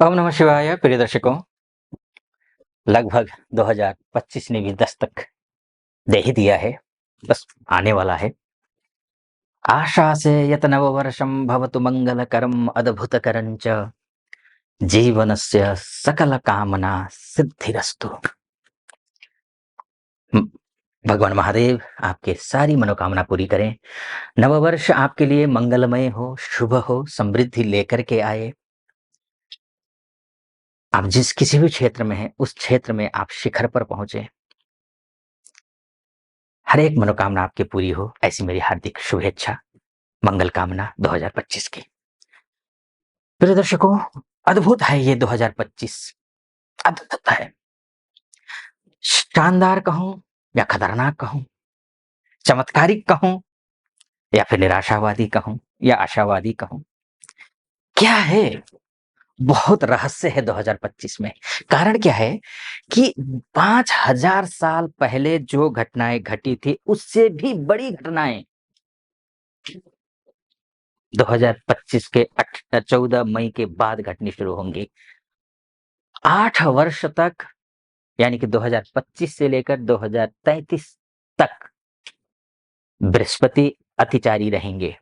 ओम नमः शिवाय। प्रिय दर्शकों, लगभग 2025 ने भी दस्तक दे ही दिया है, बस आने वाला है। आशा से यत नववर्षं भवतु मंगलकरम् अद्भुतकरं च जीवनस्य सकलकामना सिद्धिरस्तु। हम्म, भगवान महादेव आपके सारी मनोकामना पूरी करें। नववर्ष आपके लिए मंगलमय हो, शुभ हो, समृद्धि लेकर के आए। आप जिस किसी भी क्षेत्र में हैं, उस क्षेत्र में आप शिखर पर पहुंचे। हर एक मनोकामना आपकी पूरी हो, ऐसी मेरी हार्दिक शुभेच्छा, मंगल कामना 2025 की। प्रिय दर्शकों, अद्भुत है ये 2025, अद्भुत है। शानदार कहूं या खतरनाक कहूं, चमत्कारिक कहूं या फिर निराशावादी कहूं या आशावादी कहूं, क्या है? बहुत रहस्य है 2025 में। कारण क्या है कि 5000 साल पहले जो घटनाएं घटी थी, उससे भी बड़ी घटनाएं 2025 के 14 मई के बाद घटनी शुरू होंगी। 8 वर्ष तक, यानी कि 2025 से लेकर 2033 तक बृहस्पति अतिचारी रहेंगे।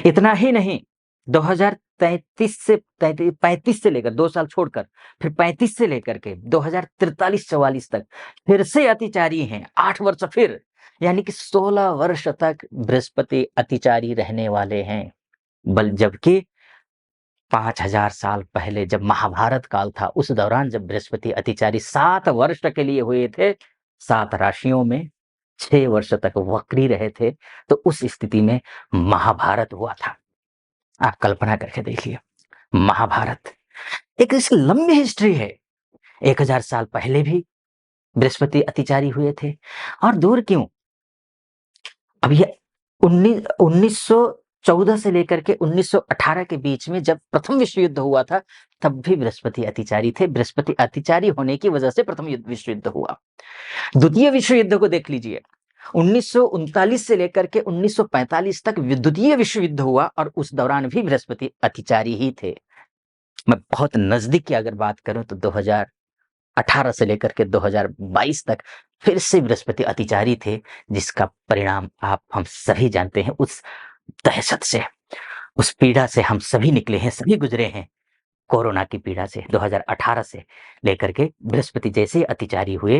इतना ही नहीं, 2033 से 35 से लेकर 2 साल छोड़कर फिर 35 से लेकर के 2043-44 तक फिर से अतिचारी हैं। 8 वर्ष फिर, यानी कि 16 वर्ष तक बृहस्पति अतिचारी रहने वाले हैं। जबकि 5000 साल पहले जब महाभारत काल था, उस दौरान जब बृहस्पति अतिचारी 7 वर्ष के लिए हुए थे, 7 राशियों में 6 वर्ष तक वक्री रहे थे, तो उस स्थिति में महाभारत हुआ था। आप कल्पना करके देखिए, महाभारत एक इसकी लंबी हिस्ट्री है। 1000 साल पहले भी बृहस्पति अतिचारी हुए थे। और दूर क्यों, अब ये 1914 से लेकर के 1918 के बीच में जब प्रथम विश्व युद्ध हुआ था, तब भी बृहस्पति अतिचारी थे। बृहस्पति अतिचारी होने की वजह से प्रथम विश्व युद्ध हुआ। द्वितीय विश्व युद्ध को देख लीजिए, 1939 से लेकर के 1945 तक द्वितीय विश्व युद्ध हुआ और उस दौरान भी बृहस्पति अतिचारी ही थे। मैं बहुत नजदीक की अगर बात करूं तो 2018 से लेकर के 2022 तक फिर से बृहस्पति अतिचारी थे, जिसका परिणाम आप हम सभी जानते हैं। उस दहशत से, उस पीड़ा से हम सभी निकले हैं, सभी गुजरे हैं। कोरोना की पीड़ा से 2018 से लेकर के बृहस्पति जैसे अतिचारी हुए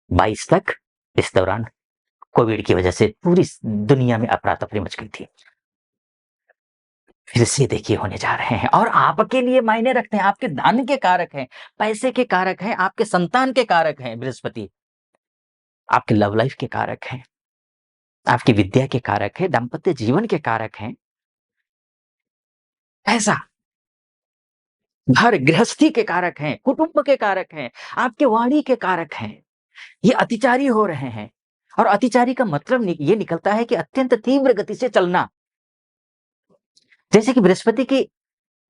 22 तक, इस दौरान कोविड की वजह से पूरी दुनिया में अफरा तफरी मच गई थी। फिर से देखिए होने जा रहे हैं और आपके लिए मायने रखते हैं। आपके धन के कारक हैं, पैसे के कारक हैं, आपके संतान के कारक हैं बृहस्पति, आपके लव लाइफ के कारक हैं, आपकी विद्या के कारक है, दाम्पत्य जीवन के कारक हैं, ऐसा घर गृहस्थी के कारक हैं, कुटुंब के कारक हैं, आपके वाणी के कारक हैं। ये अतिचारी हो रहे हैं और अतिचारी का मतलब ये निकलता है कि अत्यंत तीव्र गति से चलना। जैसे कि बृहस्पति की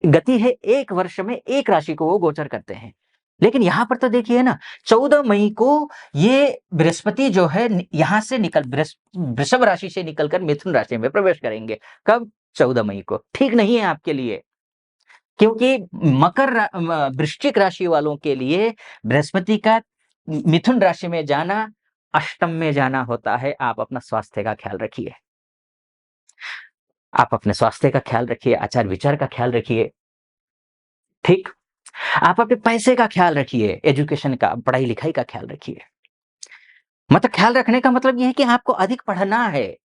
गति है, 1 वर्ष में 1 राशि को वो गोचर करते हैं। लेकिन यहां पर तो देखिए ना, 14 मई को ये बृहस्पति जो है यहां से निकल वृषभ राशि से निकलकर मिथुन राशि में प्रवेश करेंगे। कब? 14 मई को। ठीक नहीं है आपके लिए, क्योंकि वृश्चिक राशि वालों के लिए बृहस्पति का मिथुन राशि में जाना अष्टम में जाना होता है। आप अपना स्वास्थ्य का ख्याल रखिए, आप अपने स्वास्थ्य का ख्याल रखिए, आचार विचार का ख्याल रखिए। ठीक, आप अपने पैसे का ख्याल रखिए, एजुकेशन का, पढ़ाई लिखाई का ख्याल रखिए। मतलब ख्याल रखने का मतलब यह है कि आपको अधिक पढ़ना है।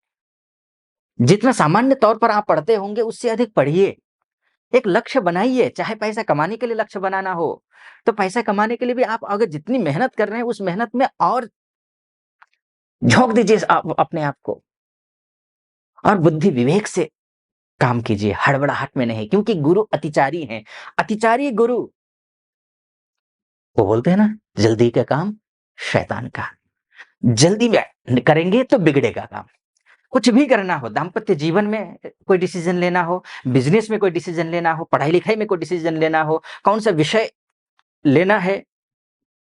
जितना सामान्य तौर पर आप पढ़ते होंगे उससे अधिक पढ़िए। एक लक्ष्य बनाइए, चाहे पैसा कमाने के लिए लक्ष्य बनाना हो, तो पैसा कमाने के लिए भी आप अगर जितनी मेहनत कर रहे हैं, उस मेहनत में और झोंक दीजिए आप अपने आप को, और बुद्धि विवेक से काम कीजिए, हड़बड़ाहट में नहीं। क्योंकि गुरु अतिचारी हैं। अतिचारी गुरु, वो बोलते हैं ना, जल्दी का काम शैतान का। जल्दी में करेंगे तो बिगड़ेगा काम। कुछ भी करना हो, दाम्पत्य जीवन में कोई डिसीजन लेना हो, बिजनेस में कोई डिसीजन लेना हो, पढ़ाई लिखाई में कोई डिसीजन लेना हो, कौन सा विषय लेना है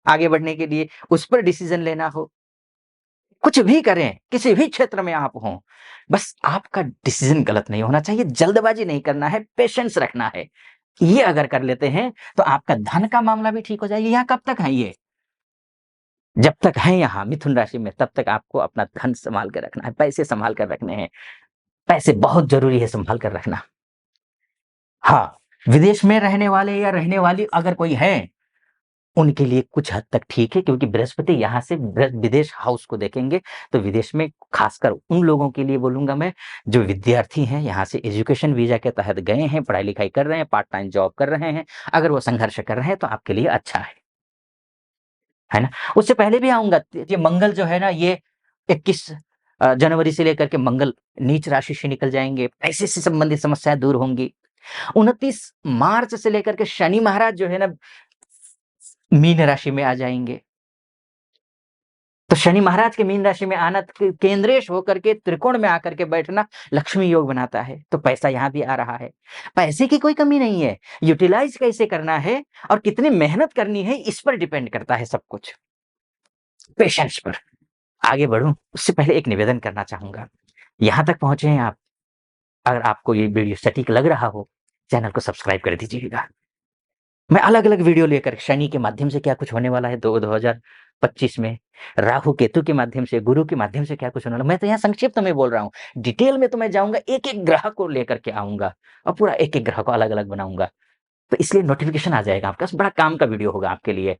आगे बढ़ने के लिए, उस पर डिसीजन लेना हो, कुछ भी करें, किसी भी क्षेत्र में आप हों, बस आपका डिसीजन गलत नहीं होना चाहिए। जल्दबाजी नहीं करना है, पेशेंस रखना है। ये अगर कर लेते हैं, तो आपका धन का मामला भी ठीक हो जाएगा। यहाँ कब तक है ये? जब तक हैं यहाँ मिथुन राशि में, तब तक आपको अपना धन सँभाल के रखना है, पैसे सँभाल कर रखने हैं। पैसे बहुत ज़रूरी है सँभाल कर रखना। हाँ, विदेश में रहने वाले या रहने वाली अगर कोई है, उनके लिए कुछ हद तक ठीक है, क्योंकि बृहस्पति यहाँ से विदेश हाउस को देखेंगे, तो विदेश में खासकर उन लोगों के लिए बोलूँगा मैं, जो विद्यार्थी हैं, यहाँ से एजुकेशन वीज़ा के तहत गए हैं, पढ़ाई-लिखाई कर रहे हैं, पार्ट टाइम जॉब कर रहे हैं, अगर वो संघर्ष कर रहे हैं, तो आपके लिए अच्छा है ना? उससे पहले भी आऊँगा, ये मंगल जो है ना, ये 21 जनवरी से लेकर के मंगल नीच राशि से निकल जाएँगे, पैसे से संबंधित समस्याएँ दूर होंगी। 29 मार्च से लेकर के शनि महाराज जो है ना, मीन राशि में आ जाएँगे। तो शनि महाराज के मीन राशि में आना, केंद्रेश होकर के त्रिकोण में आकर के बैठना लक्ष्मी योग बनाता है, तो पैसा यहाँ भी आ रहा है। पैसे की कोई कमी नहीं है, यूटिलाइज़ कैसे करना है और कितनी मेहनत करनी है, इस पर डिपेंड करता है सब कुछ, पेशेंस पर। आगे बढ़ूँ, उससे पहले एक निवेदन करना चाहूँगा। यहाँ तक पहुँचे हैं आप, अगर आपको ये वीडियो सटीक लग रहा हो, चैनल को सब्सक्राइब कर दीजिएगा। मैं अलग-अलग वीडियो लेकर शनि के माध्यम से क्या कुछ होने वाला है 2025 में, राहु केतु के माध्यम से, गुरु के माध्यम से क्या कुछ होने वाला है, मैं तो यहाँ संक्षिप्त में बोल रहा हूँ। डिटेल में तो मैं जाऊँगा, एक-एक ग्रह को लेकर के आऊँगा और पूरा एक-एक ग्रह को अलग-अलग बनाऊँगा। तो इसलिए नोटिफ़िकेशन आ जाएगा आपका, बड़ा काम का वीडियो होगा आपके लिए।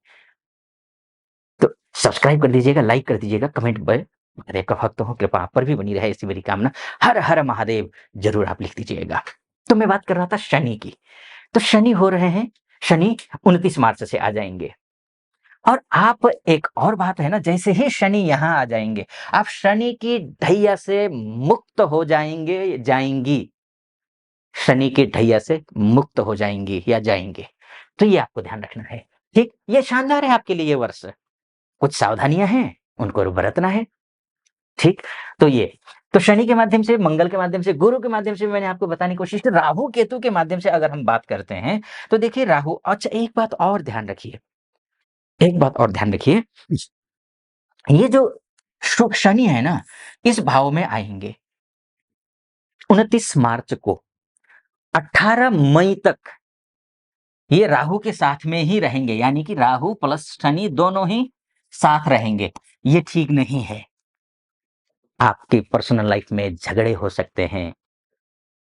तो सब्सक्राइब कर दीजिएगा, लाइक कर दीजिएगा, कमेंट में महादेव का भक्त हूँ, कृपा आप पर भी बनी रहे, ऐसी मेरी कामना। हर हर महादेव ज़रूर आप लिख दीजिएगा। तो मैं बात कर रहा था शनि की। तो शनि हो रहे हैं, शनि 29 मार्च से आ जाएँगे। और आप, एक और बात है ना, जैसे ही शनि यहाँ आ जाएँगे, आप शनि की ढैया से मुक्त हो जाएँगे, जाएँगी। शनि की ढैया से मुक्त हो जाएँगी या जाएँगे। तो ये आपको ध्यान रखना है, ठीक? ये शानदार है आपके लिए ये वर्ष। कुछ सावधानियाँ हैं, उनको बरतना है, ठीक? तो ये, तो शनि के माध्यम से, मंगल के माध्यम से, गुरु के माध्यम से मैंने आपको बताने की कोशिश की, राहु केतु के माध्यम से अगर हम बात करते हैं, तो देखिए राहु, अच्छा एक बात और ध्यान रखिए, एक बात और ध्यान रखिए, ये जो शुभ शनि है ना, इस भाव में आएँगे 29 मार्च को, 18 मई तक ये राहु के साथ में ही रहेंगे, यानी कि राहु प्लस शनि दोनों ही साथ रहेंगे। ये ठीक नहीं है। आपकी पर्सनल लाइफ में झगड़े हो सकते हैं,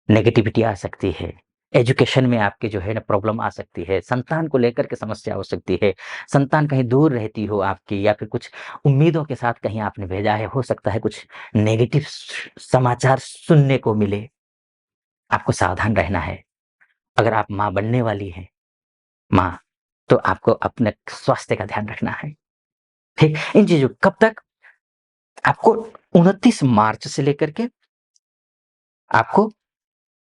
नेगेटिविटी आ सकती है, एजुकेशन में आपके जो है ना प्रॉब्लम आ सकती है, संतान को लेकर के समस्या हो सकती है, संतान कहीं दूर रहती हो आपकी, या फिर कुछ उम्मीदों के साथ कहीं आपने भेजा है, हो सकता है कुछ नेगेटिव समाचार सुनने को मिले। आपको सावधान रहना है। अगर आप माँ बनने वाली हैं, माँ, तो आपको अपने स्वास्थ्य का ध्यान रखना है, ठीक? इन चीज़ों, कब तक? आपको 29 मार्च से लेकर के आपको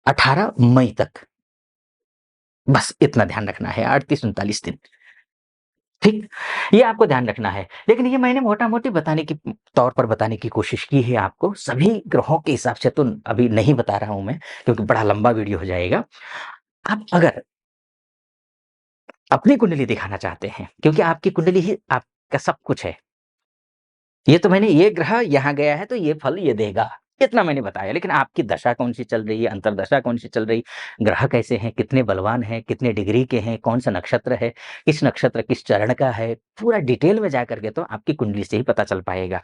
18 मई तक, बस इतना ध्यान रखना है, 38-39 दिन, ठीक? ये आपको ध्यान रखना है। लेकिन ये मैंने मोटा-मोटी बताने की तौर पर बताने की कोशिश की है आपको, सभी ग्रहों के हिसाब से तो अभी नहीं बता रहा हूँ मैं, क्योंकि बड़ा लंबा वीडियो हो जाएगा। आप अगर अपनी कुंडली दिखाना चाहते हैं, क्योंकि आपकी कुंडली ही आपका सब कुछ है। ये तो मैंने, ये ग्रह यहाँ गया है तो ये फल ये देगा, इतना मैंने बताया। लेकिन आपकी दशा कौन-सी चल रही है, अंतर्दशा कौन-सी चल रही, ग्रह कैसे हैं, कितने बलवान हैं, कितने डिग्री के हैं, कौन-सा नक्षत्र है, किस नक्षत्र किस चरण का है, पूरा डिटेल में जाकर के तो आपकी कुंडली से ही पता चल पाएगा।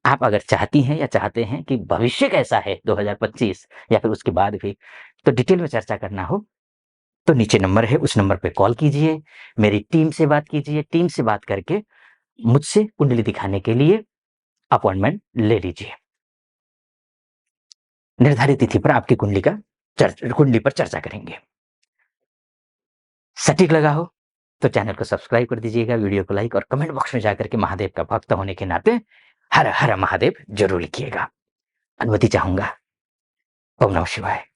आप अगर चाहती हैं या चाहते हैं कि भविष्य कैसा है 2025 या फिर उसके बाद भी, तो डिटेल में चर्चा करना हो, तो नीचे नंबर है, उस नंबर पे कॉल कीजिए, मेरी टीम से बात कीजिए, टीम से बात करके मुझसे कुंडली दिखाने के लिए अपॉइंटमेंट ले लीजिए। निर्धारित तिथि पर आपकी कुंडली पर चर्चा करेंगे। सटीक लगा हो तो चैनल को सब्सक्राइब कर दीजिएगा, वीडियो को लाइक और कमेंट बॉक्स में जाकर के महादेव का भक्त होने के नाते हर हर महादेव जरूर लिखिएगा। अनुमति चाहूंगा। ओम नमः शिवाय।